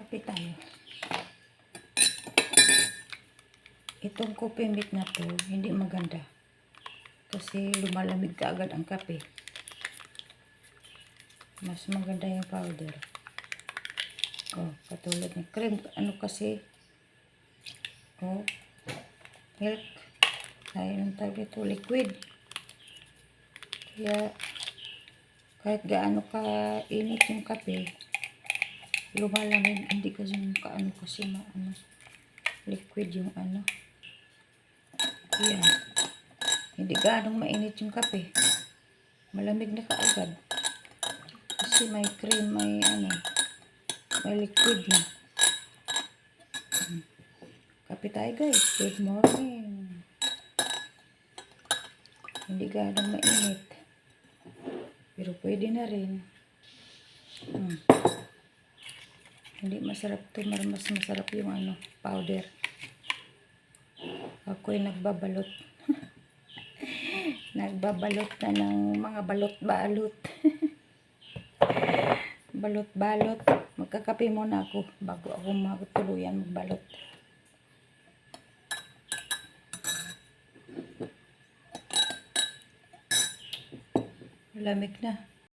Kape tayo. Itong coffee mate na to, hindi maganda. Kasi lumalamig ka agad ang kape. Mas maganda yung powder. Oh, katulad ng cream. Ano kasi? Oh, milk. Ay, yung tawag ito, liquid. Kaya, kahit gaano ka init yung kape, lumalamig. Hindi kasi kaano kasi liquid yung ano. Yan. Hindi ganong mainit yung kape. Malamig na kaagad. Kasi may cream, may liquid na. Kape tayo guys. Good morning. Hindi ganong mainit. Pero pwede na rin. Hindi masarap to. Mas masarap yung powder. Ako'y nagbabalot. Nagbabalot na ng mga balot-balot. Balot-balot. Magkakape muna ako bago ako magtuluyan magbalot. Lamig na.